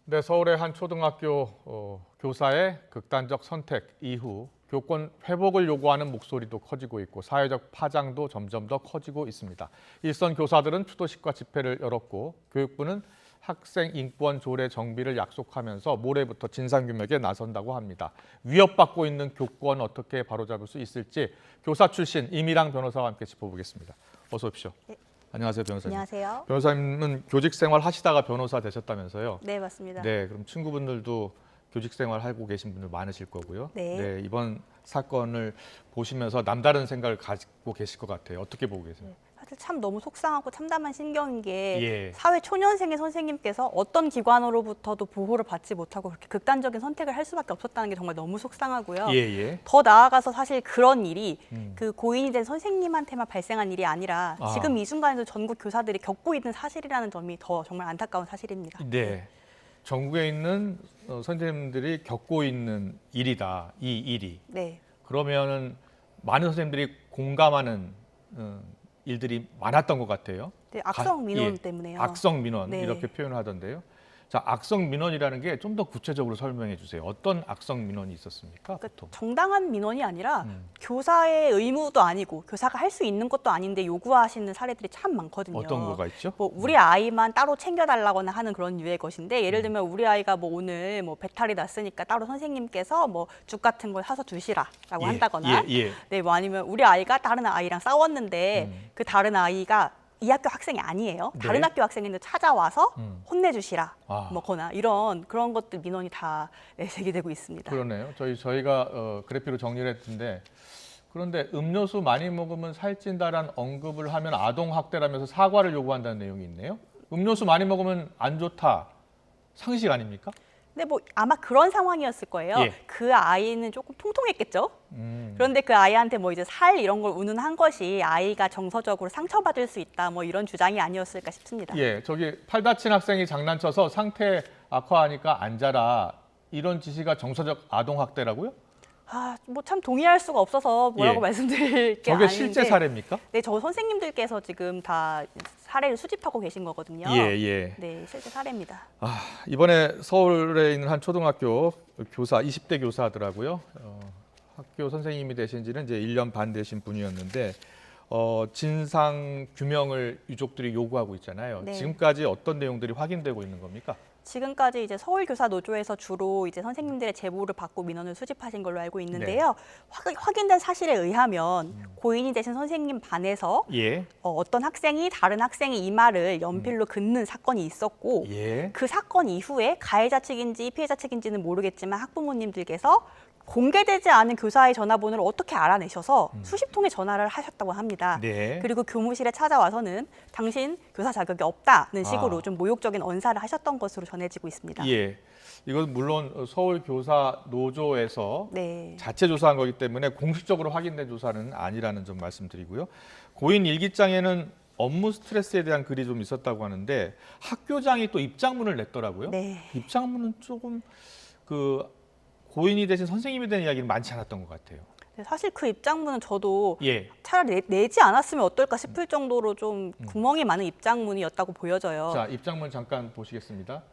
네, 서울의 한 초등학교 교사의 극단적 선택 이후 교권 회복을 요구하는 목소리도 커지고 있고 사회적 파장도 점점 더 커지고 있습니다. 일선 교사들은 추도식과 집회를 열었고 교육부는 학생 인권 조례 정비를 약속하면서 모레부터 진상규명에 나선다고 합니다. 위협받고 있는 교권 어떻게 바로잡을 수 있을지 교사 출신 이미랑 변호사와 함께 짚어보겠습니다. 어서 오십시오. 네. 안녕하세요, 변호사님. 안녕하세요. 변호사님은 교직 생활 하시다가 변호사 되셨다면서요? 네, 맞습니다. 네, 그럼 친구분들도 교직 생활 하고 계신 분들 많으실 거고요. 네. 이번 사건을 보시면서 남다른 생각을 가지고 계실 것 같아요. 어떻게 보고 계세요? 사실 참 너무 속상하고 참담한 신경인 게 예. 사회 초년생의 선생님께서 어떤 기관으로부터도 보호를 받지 못하고 그렇게 극단적인 선택을 할 수밖에 없었다는 게 정말 너무 속상하고요. 예. 더 나아가서 사실 그런 일이 그 고인이 된 선생님한테만 발생한 일이 아니라 지금 이 순간에도 전국 교사들이 겪고 있는 사실이라는 점이 더 정말 안타까운 사실입니다. 네. 전국에 있는 선생님들이 겪고 있는 일이다. 이 일이. 네. 그러면은 많은 선생님들이 공감하는 일들이 많았던 것 같아요. 네, 악성 민원 때문에요. 악성 민원 네. 이렇게 표현을 하던데요. 자, 악성 민원이라는 게 좀 더 구체적으로 설명해 주세요. 어떤 악성 민원이 있었습니까? 보통? 정당한 민원이 아니라 교사의 의무도 아니고 교사가 할 수 있는 것도 아닌데 요구하시는 사례들이 참 많거든요. 어떤 거가 있죠? 뭐 우리 아이만 따로 챙겨달라거나 하는 그런 유의 것인데 예를 들면 우리 아이가 뭐 오늘 뭐 배탈이 났으니까 따로 선생님께서 뭐 죽 같은 걸 사서 주시라라고 한다거나 네, 뭐 아니면 우리 아이가 다른 아이랑 싸웠는데 그 다른 아이가 이 학교 학생이 아니에요. 다른 학교 학생인데 찾아와서 혼내주시라, 뭐거나 그런 것들 민원이 다 제기되고 있습니다. 그러네요. 저희가 그래픽으로 정리를 했는데 그런데 음료수 많이 먹으면 살찐다라는 언급을 하면 아동 학대라면서 사과를 요구한다는 내용이 있네요. 음료수 많이 먹으면 안 좋다. 상식 아닙니까? 근데 뭐 아마 그런 상황이었을 거예요. 그 아이는 조금 통통했겠죠. 그런데 그 아이한테 뭐 이제 살 이런 걸 운운한 것이 아이가 정서적으로 상처받을 수 있다. 뭐 이런 주장이 아니었을까 싶습니다. 예, 저기 팔 다친 학생이 장난쳐서 상태 악화하니까 앉아라. 이런 지시가 정서적 아동 학대라고요? 뭐 참 동의할 수가 없어서 뭐라고 말씀드릴 게 저게 아닌데. 실제 사례입니까? 네, 저 선생님들께서 지금 다 사례를 수집하고 계신 거거든요. 네, 실제 사례입니다. 이번에 서울에 있는 한 초등학교 교사, 20대 교사더라고요. 학교 선생님이 되신 지는 이제 1년 반 되신 분이었는데 진상 규명을 유족들이 요구하고 있잖아요. 네. 지금까지 어떤 내용들이 확인되고 있는 겁니까? 지금까지 이제 서울교사노조에서 주로 이제 선생님들의 제보를 받고 민원을 수집하신 걸로 알고 있는데요. 확인된 사실에 의하면 고인이 되신 선생님 반에서 어떤 학생이 다른 학생의 이마를 연필로 긋는 사건이 있었고 그 사건 이후에 가해자 측인지 피해자 측인지는 모르겠지만 학부모님들께서 공개되지 않은 교사의 전화번호를 어떻게 알아내셔서 수십 통의 전화를 하셨다고 합니다. 그리고 교무실에 찾아와서는 당신 교사 자격이 없다는 식으로 좀 모욕적인 언사를 하셨던 것으로 전해지고 있습니다. 이건 물론 서울 교사 노조에서 자체 조사한 거기 때문에 공식적으로 확인된 조사는 아니라는 점 말씀드리고요. 고인 일기장에는 업무 스트레스에 대한 글이 좀 있었다고 하는데 학교장이 또 입장문을 냈더라고요. 입장문은 조금 고인이 되신 선생님에 대한 이야기는 많지 않았던 것 같아요. 사실 그 입장문은 저도 차라리 내지 않았으면 어떨까 싶을 정도로 좀 구멍이 많은 입장문이었다고 보여져요. 자, 입장문 잠깐 보시겠습니다.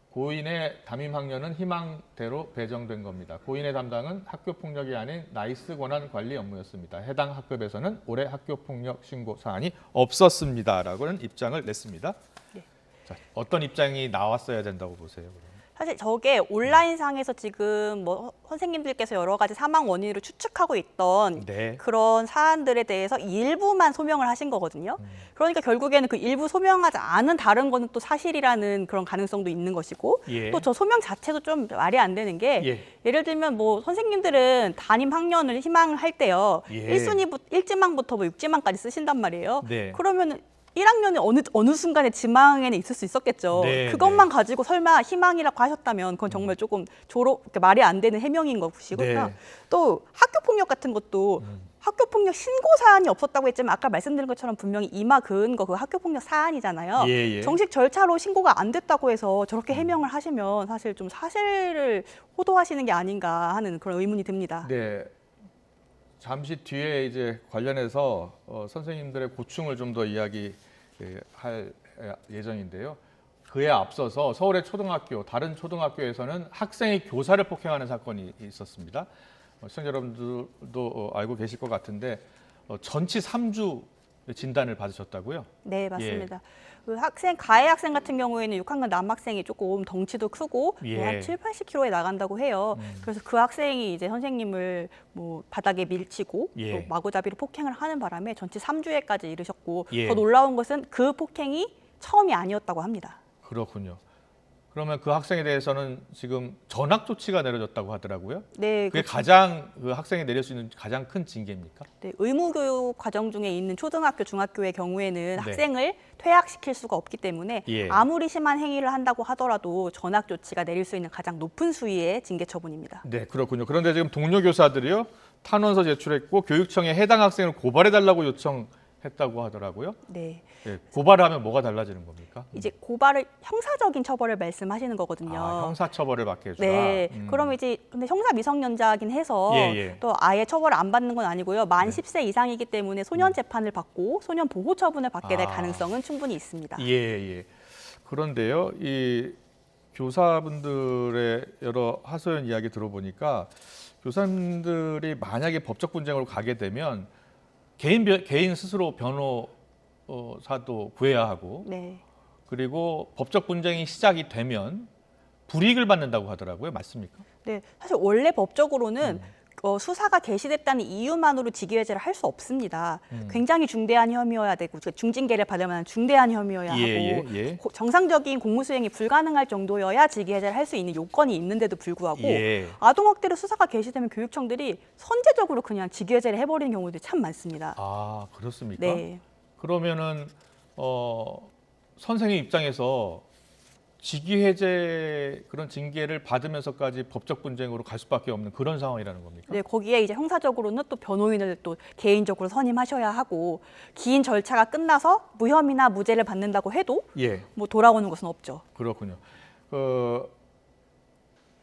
고인의 담임 학년은 희망대로 배정된 겁니다. 고인의 담당은 학교폭력이 아닌 나이스 권한 관리 업무였습니다. 해당 학급에서는 올해 학교폭력 신고 사안이 없었습니다라고는 입장을 냈습니다. 자, 어떤 입장이 나왔어야 된다고 보세요? 사실 저게 온라인상에서 지금 뭐 선생님들께서 여러 가지 사망 원인을 추측하고 있던 그런 사안들에 대해서 일부만 소명을 하신 거거든요. 그러니까 결국에는 그 일부 소명하지 않은 다른 거는 또 사실이라는 그런 가능성도 있는 것이고 또 저 소명 자체도 좀 말이 안 되는 게 예를 들면 뭐 선생님들은 담임 학년을 희망을 할 때요. 1지망부터 뭐 6지망까지 쓰신단 말이에요. 그러면 1학년에 어느 순간에 지망에는 있을 수 있었겠죠. 그것만 가지고 설마 희망이라고 하셨다면 그건 정말 조금 말이 안 되는 해명인 것이고요. 또 학교폭력 같은 것도 학교폭력 신고 사안이 없었다고 했지만 아까 말씀드린 것처럼 분명히 이마 그은 거 그 학교폭력 사안이잖아요. 정식 절차로 신고가 안 됐다고 해서 저렇게 해명을 하시면 사실 좀 사실을 호도하시는 게 아닌가 하는 그런 의문이 듭니다. 잠시 뒤에 이제 관련해서 선생님들의 고충을 좀 더 이야기할 예정인데요. 그에 앞서서 서울의 초등학교, 다른 초등학교에서는 학생이 교사를 폭행하는 사건이 있었습니다. 시청자 여러분들도 알고 계실 것 같은데 전치 3주 진단을 받으셨다고요? 네, 맞습니다. 그 가해 학생 같은 경우에는 6학년 남학생이 조금 덩치도 크고 뭐 한 7, 80kg에 나간다고 해요. 그래서 그 학생이 이제 선생님을 뭐 바닥에 밀치고 또 마구잡이로 폭행을 하는 바람에 전치 3주에까지 이르셨고 더 놀라운 것은 그 폭행이 처음이 아니었다고 합니다. 그렇군요. 그러면 그 학생에 대해서는 지금 전학 조치가 내려졌다고 하더라고요. 네, 그게 가장 그 학생이 내릴 수 있는 가장 큰 징계입니까? 네, 의무교육 과정 중에 있는 초등학교, 중학교의 경우에는 학생을 퇴학시킬 수가 없기 때문에 아무리 심한 행위를 한다고 하더라도 전학 조치가 내릴 수 있는 가장 높은 수위의 징계 처분입니다. 네, 그렇군요. 그런데 지금 동료 교사들이요 탄원서 제출했고 교육청에 해당 학생을 고발해달라고 요청했다고 하더라고요. 네. 네, 고발을 하면 뭐가 달라지는 겁니까? 이제 고발을 형사적인 처벌을 말씀하시는 거거든요. 형사 처벌을 받게 해주라. 네. 그럼 이제 근데 형사 미성년자긴 해서 또 아예 처벌을 안 받는 건 아니고요. 만 10세 이상이기 때문에 소년 재판을 받고 소년 보호 처분을 받게 될 가능성은 충분히 있습니다. 예. 그런데요, 이 교사분들의 여러 하소연 이야기 들어보니까 교사님들이 만약에 법적 분쟁으로 가게 되면 개인 스스로 변호사도 구해야 하고 그리고 법적 분쟁이 시작이 되면 불이익을 받는다고 하더라고요. 맞습니까? 네, 사실 원래 법적으로는 수사가 개시됐다는 이유만으로 직위해제를 할 수 없습니다. 굉장히 중대한 혐의여야 되고 중징계를 받을 만한 중대한 혐의여야 하고 정상적인 공무수행이 불가능할 정도여야 직위해제를 할 수 있는 요건이 있는데도 불구하고 아동학대로 수사가 개시되면 교육청들이 선제적으로 그냥 직위해제를 해버리는 경우들이 참 많습니다. 아, 그렇습니까? 네. 그러면은 선생님 입장에서 직위해제 그런 징계를 받으면서까지 법적 분쟁으로 갈 수밖에 없는 그런 상황이라는 겁니까? 네, 거기에 이제 형사적으로는 또 변호인을 또 개인적으로 선임하셔야 하고 긴 절차가 끝나서 무혐의나 무죄를 받는다고 해도 뭐 돌아오는 것은 없죠. 그렇군요.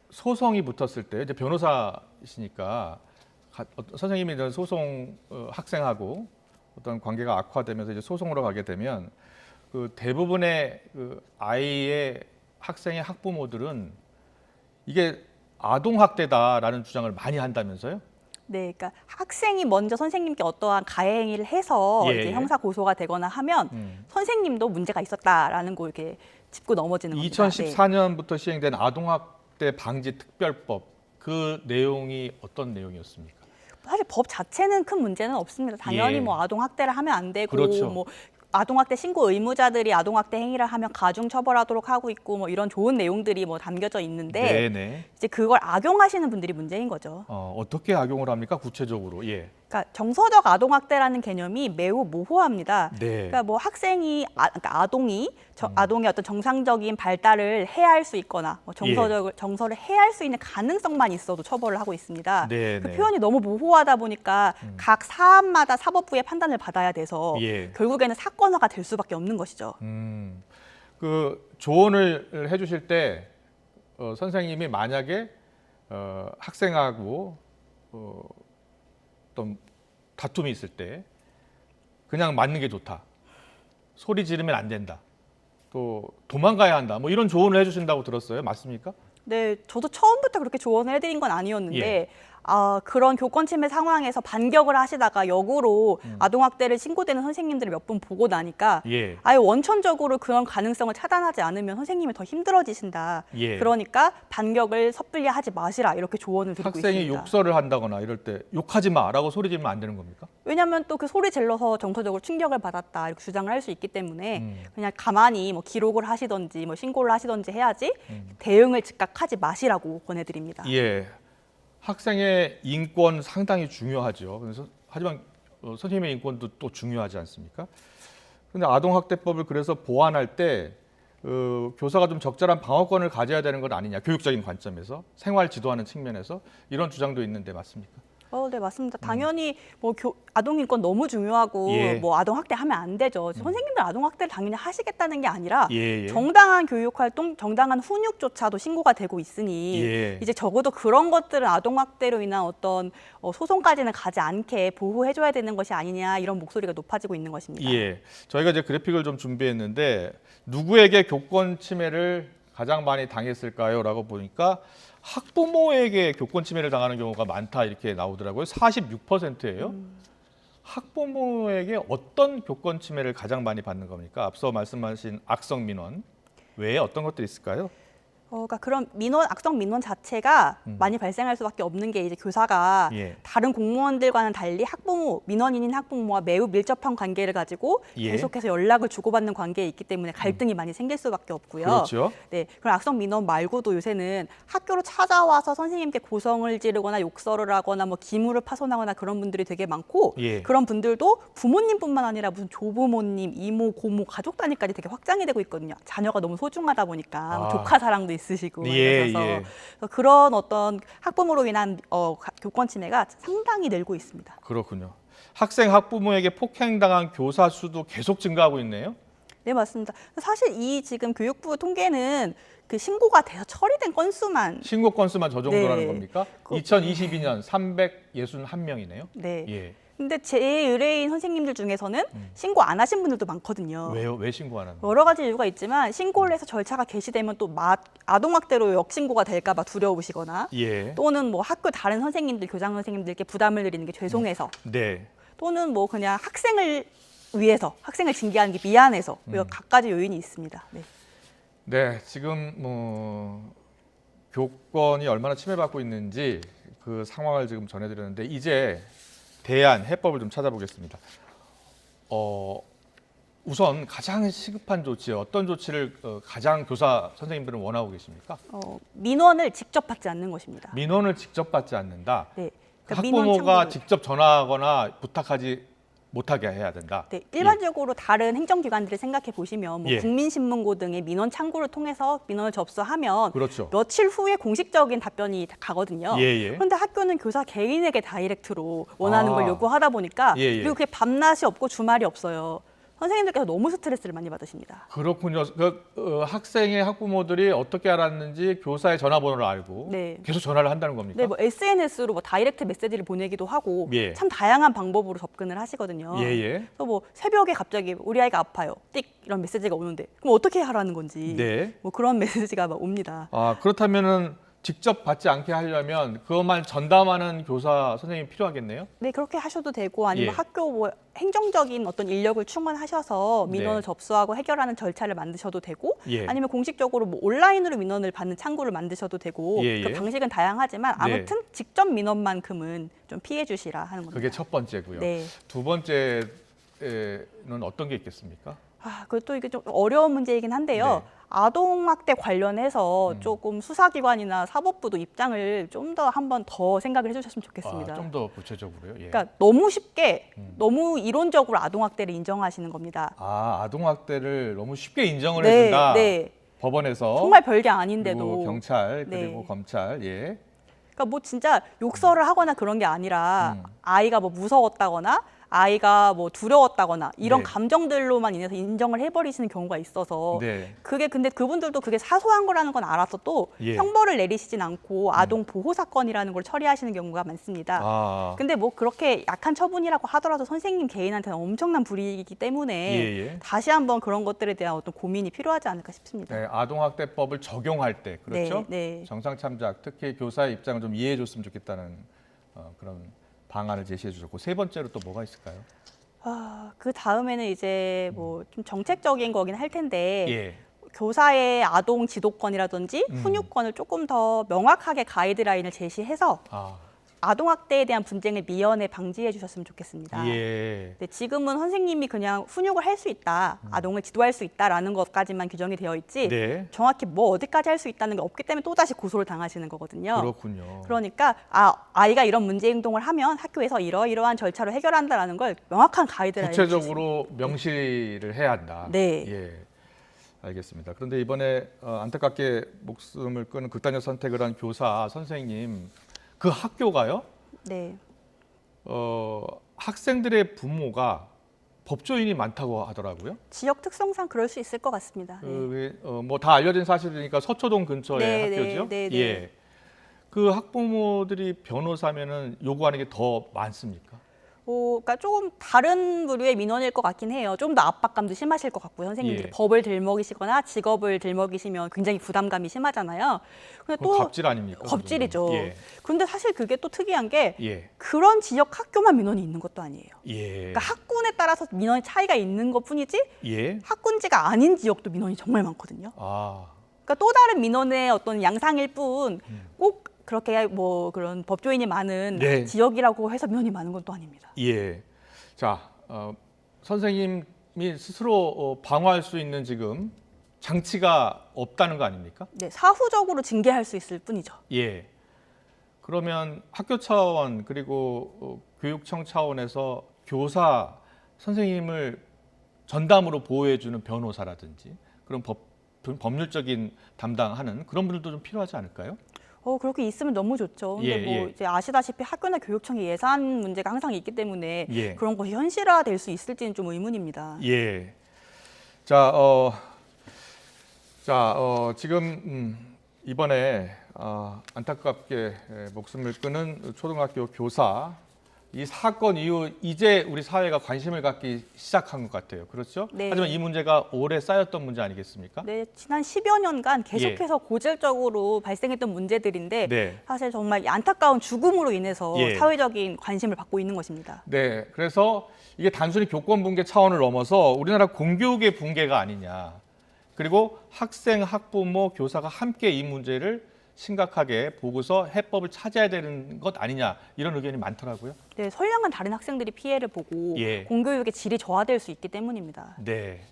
소송이 붙었을 때 이제 변호사이시니까 선생님이 이제 소송 학생하고 어떤 관계가 악화되면서 이제 소송으로 가게 되면 그 대부분의 그 아이의 학생의 학부모들은 이게 아동 학대다라는 주장을 많이 한다면서요? 네, 그러니까 학생이 먼저 선생님께 어떠한 가해 행위를 해서 이제 형사 고소가 되거나 하면 선생님도 문제가 있었다라는 거 이렇게 짚고 넘어지는 겁니다. 2014년부터 시행된 아동학대 방지 특별법 그 내용이 어떤 내용이었습니까? 사실 법 자체는 큰 문제는 없습니다. 당연히 뭐 아동 학대를 하면 안 되고 뭐 아동학대 신고 의무자들이 아동학대 행위를 하면 가중 처벌하도록 하고 있고 뭐 이런 좋은 내용들이 뭐 담겨져 있는데 이제 그걸 악용하시는 분들이 문제인 거죠. 어떻게 악용을 합니까? 구체적으로. 그러니까 정서적 아동학대라는 개념이 매우 모호합니다. 그러니까 뭐 학생이 그러니까 아동이 아동의 어떤 정상적인 발달을 해할 수 있거나 뭐 정서를 해할 수 있는 가능성만 있어도 처벌을 하고 있습니다. 그 표현이 너무 모호하다 보니까 각 사안마다 사법부의 판단을 받아야 돼서 결국에는 사건화가 될 수밖에 없는 것이죠. 그 조언을 해주실 때 선생님이 만약에 학생하고 어떤 다툼이 있을 때 그냥 맞는 게 좋다. 소리 지르면 안 된다. 또 도망가야 한다. 뭐 이런 조언을 해주신다고 들었어요. 맞습니까? 네, 저도 처음부터 그렇게 조언을 해드린 건 아니었는데 그런 교권 침해 상황에서 반격을 하시다가 역으로 아동학대를 신고되는 선생님들을 몇 번 보고 나니까 아예 원천적으로 그런 가능성을 차단하지 않으면 선생님이 더 힘들어지신다. 그러니까 반격을 섣불리 하지 마시라 이렇게 조언을 드리고 있습니다. 학생이 욕설을 한다거나 이럴 때 욕하지 마라고 소리 지르면 안 되는 겁니까? 왜냐하면 또 그 소리 질러서 정서적으로 충격을 받았다 이렇게 주장을 할 수 있기 때문에 그냥 가만히 뭐 기록을 하시던지 뭐 신고를 하시던지 해야지 대응을 즉각 하지 마시라고 권해드립니다. 학생의 인권 상당히 중요하죠. 그래서 하지만 선생님의 인권도 또 중요하지 않습니까? 그런데 아동학대법을 그래서 보완할 때 교사가 좀 적절한 방어권을 가져야 되는 건 아니냐, 교육적인 관점에서 생활 지도하는 측면에서 이런 주장도 있는데 맞습니까? 네, 맞습니다. 당연히 뭐 아동 인권 너무 중요하고 예. 뭐 아동 학대하면 안 되죠. 선생님들 아동 학대를 당연히 하시겠다는 게 아니라 예, 예. 정당한 교육 활동, 정당한 훈육조차도 신고가 되고 있으니 예. 이제 적어도 그런 것들은 아동 학대로 인한 어떤 소송까지는 가지 않게 보호해 줘야 되는 것이 아니냐 이런 목소리가 높아지고 있는 것입니다. 예. 저희가 이제 그래픽을 좀 준비했는데 누구에게 교권 침해를 가장 많이 당했을까요? 라고 보니까 학부모에게 교권 침해를 당하는 경우가 많다 이렇게 나오더라고요. 46%예요. 학부모에게 어떤 교권 침해를 가장 많이 받는 겁니까? 앞서 말씀하신 악성 민원 외에 어떤 것들이 있을까요? 그러니까 그런 악성 민원 자체가 많이 발생할 수밖에 없는 게 이제 교사가 예. 다른 공무원들과는 달리 민원인인 학부모와 매우 밀접한 관계를 가지고 예. 계속해서 연락을 주고받는 관계에 있기 때문에 갈등이 많이 생길 수밖에 없고요. 그렇죠. 네, 그런 악성 민원 말고도 요새는 학교로 찾아와서 선생님께 고성을 지르거나 욕설을 하거나 뭐 기물을 파손하거나 그런 분들이 되게 많고 예. 그런 분들도 부모님뿐만 아니라 무슨 조부모님, 이모, 고모, 가족 단위까지 되게 확장이 되고 있거든요. 자녀가 너무 소중하다 보니까 뭐 조카 사랑도 있으시고 예, 그래서 예. 그런 어떤 학부모로 인한 교권 침해가 상당히 늘고 있습니다. 그렇군요. 학생 학부모에게 폭행당한 교사 수도 계속 증가하고 있네요. 네, 맞습니다. 사실 이 지금 교육부 통계는 그 신고가 돼서 처리된 건수만 신고 건수만 저 정도라는 네. 겁니까? 2022년 361명이네요. 네. 예. 근데 제 의뢰인 선생님들 중에서는 신고 안 하신 분들도 많거든요. 왜요? 왜 신고 안 하는 거예요? 여러 가지 이유가 있지만 신고를 해서 절차가 개시되면 또 아동학대로 역신고가 될까 봐 두려우시거나 예. 또는 뭐 학교 다른 선생님들, 교장 선생님들께 부담을 드리는 게 죄송해서 네. 또는 뭐 그냥 학생을 위해서 학생을 징계하는 게 미안해서 몇 갖가지 요인이 있습니다. 네. 네, 지금 교권이 얼마나 침해받고 있는지 그 상황을 지금 전해드렸는데 이제 대안 해법을 좀 찾아보겠습니다. 우선 가장 시급한 조치 어떤 조치를 가장 교사 선생님들은 원하고 계십니까? 민원을 직접 받지 않는 것입니다. 민원을 직접 받지 않는다. 네. 그러니까 민원 학부모가 창구를- 직접 전화하거나 부탁하지 못하게 해야 된다. 네, 일반적으로 다른 행정기관들을 생각해 보시면 뭐 예. 국민신문고 등의 민원 창구를 통해서 민원을 접수하면 그렇죠. 며칠 후에 공식적인 답변이 가거든요. 예, 예. 그런데 학교는 교사 개인에게 다이렉트로 원하는 아. 걸 요구하다 보니까 예, 예. 그리고 그게 밤낮이 없고 주말이 없어요. 선생님들께서 너무 스트레스를 많이 받으십니다. 그렇군요. 학생의 학부모들이 어떻게 알았는지 교사의 전화번호를 알고 네. 계속 전화를 한다는 겁니까? 네, 뭐 SNS로 뭐 다이렉트 메시지를 보내기도 하고 예. 참 다양한 방법으로 접근을 하시거든요. 예, 예. 그래서 뭐 새벽에 갑자기 우리 아이가 아파요. 띡 이런 메시지가 오는데 그럼 어떻게 하라는 건지 네. 뭐 그런 메시지가 막 옵니다. 그렇다면은 직접 받지 않게 하려면 그것만 전담하는 교사 선생님이 필요하겠네요. 네, 그렇게 하셔도 되고 아니면 예. 학교 뭐 행정적인 어떤 인력을 충원하셔서 민원을 네. 접수하고 해결하는 절차를 만드셔도 되고 예. 아니면 공식적으로 뭐 온라인으로 민원을 받는 창구를 만드셔도 되고 예, 예. 그 방식은 다양하지만 아무튼 직접 민원만큼은 좀 피해 주시라 하는 겁니다. 그게 첫 번째고요. 네. 두 번째는 어떤 게 있겠습니까? 그것도 이게 좀 어려운 문제이긴 한데요. 네. 아동학대 관련해서 조금 수사기관이나 사법부도 입장을 좀 더 한 번 더 생각을 해주셨으면 좋겠습니다. 좀 더 구체적으로요. 예. 그러니까 너무 쉽게, 너무 이론적으로 아동학대를 인정하시는 겁니다. 아동학대를 너무 쉽게 인정을 네, 해준다. 네. 법원에서 정말 별게 아닌데도. 그리고 경찰 네. 그리고 검찰 예. 그러니까 뭐 진짜 욕설을 하거나 그런 게 아니라 아이가 뭐 무서웠다거나 아이가 뭐 두려웠다거나 이런 네. 감정들로만 인해서 인정을 해버리시는 경우가 있어서 네. 그게 근데 그분들도 그게 사소한 거라는 건 알아서 또 예. 형벌을 내리시진 않고 아동 보호 사건이라는 걸 처리하시는 경우가 많습니다. 근데 뭐 그렇게 약한 처분이라고 하더라도 선생님 개인한테는 엄청난 불이익이기 때문에 예. 다시 한번 그런 것들에 대한 어떤 고민이 필요하지 않을까 싶습니다. 네, 아동학대법을 적용할 때 그렇죠. 네. 정상 참작 특히 교사의 입장을 좀 이해해 줬으면 좋겠다는 그런 방안을 제시해 주셨고 세 번째로 또 뭐가 있을까요? 그 다음에는 이제 뭐 좀 정책적인 거긴 할 텐데 예. 교사의 아동 지도권이라든지 훈육권을 조금 더 명확하게 가이드라인을 제시해서 아동학대에 대한 분쟁을 미연에 방지해 주셨으면 좋겠습니다. 예. 네, 지금은 선생님이 그냥 훈육을 할 수 있다, 아동을 지도할 수 있다라는 것까지만 규정이 되어 있지 네. 정확히 뭐 어디까지 할 수 있다는 게 없기 때문에 또다시 고소를 당하시는 거거든요. 그렇군요. 그러니까 아이가 이런 문제 행동을 하면 학교에서 이러이러한 절차로 해결한다라는 걸 명확한 가이드라인을 구체적으로 명시를 해야 한다. 네. 예. 알겠습니다. 그런데 이번에 안타깝게 목숨을 끊은 극단적 선택을 한 교사 선생님 그 학교가요? 네. 학생들의 부모가 법조인이 많다고 하더라고요. 지역 특성상 그럴 수 있을 것 같습니다. 뭐 다 알려진 사실이니까 서초동 근처의 네, 학교죠. 네, 네, 예. 네. 그 학부모들이 변호사면은 요구하는 게 더 많습니까? 그러니까 조금 다른 부류의 민원일 것 같긴 해요. 좀 더 압박감도 심하실 것 같고요. 선생님들이 예. 법을 들먹이시거나 직업을 들먹이시면 굉장히 부담감이 심하잖아요. 근데 그건 또 갑질 아닙니까? 겁질이죠. 예. 근데 사실 그게 또 특이한 게 예. 그런 지역 학교만 민원이 있는 것도 아니에요. 예. 그러니까 학군에 따라서 민원의 차이가 있는 것뿐이지 예. 학군지가 아닌 지역도 민원이 정말 많거든요. 아. 그러니까 또 다른 민원의 어떤 양상일 뿐 꼭 그렇게 뭐 그런 법조인이 많은 네. 지역이라고 해서 민원이 많은 건 또 아닙니다. 예. 자, 선생님이 스스로 방어할 수 있는 지금 장치가 없다는 거 아닙니까? 네, 사후적으로 징계할 수 있을 뿐이죠. 예. 그러면 학교 차원 그리고 교육청 차원에서 교사 선생님을 전담으로 보호해주는 변호사라든지 그런 법률적인 담당하는 그런 분들도 좀 필요하지 않을까요? 그렇게 있으면 너무 좋죠. 근데 예, 뭐 예. 이제 아시다시피 학교나 교육청이 예산 문제가 항상 있기 때문에 예. 그런 것이 현실화될 수 있을지는 좀 의문입니다. 예. 자, 지금 이번에 안타깝게 목숨을 끊은 초등학교 교사 이 사건 이후 이제 우리 사회가 관심을 갖기 시작한 것 같아요. 그렇죠? 네. 하지만 이 문제가 오래 쌓였던 문제 아니겠습니까? 네, 지난 10여 년간 계속해서 고질적으로 발생했던 문제들인데 네. 사실 정말 안타까운 죽음으로 인해서 예. 사회적인 관심을 받고 있는 것입니다. 네, 그래서 이게 단순히 교권 붕괴 차원을 넘어서 우리나라 공교육의 붕괴가 아니냐. 그리고 학생, 학부모, 교사가 함께 이 문제를 심각하게 보고서 해법을 찾아야 되는 것 아니냐 이런 의견이 많더라고요. 네, 선량한 다른 학생들이 피해를 보고 예. 공교육의 질이 저하될 수 있기 때문입니다. 네,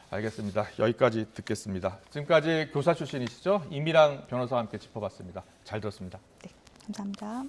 알겠습니다. 여기까지 듣겠습니다. 지금까지 교사 출신이시죠? 임미랑 변호사와 함께 짚어봤습니다. 잘 들었습니다. 네, 감사합니다.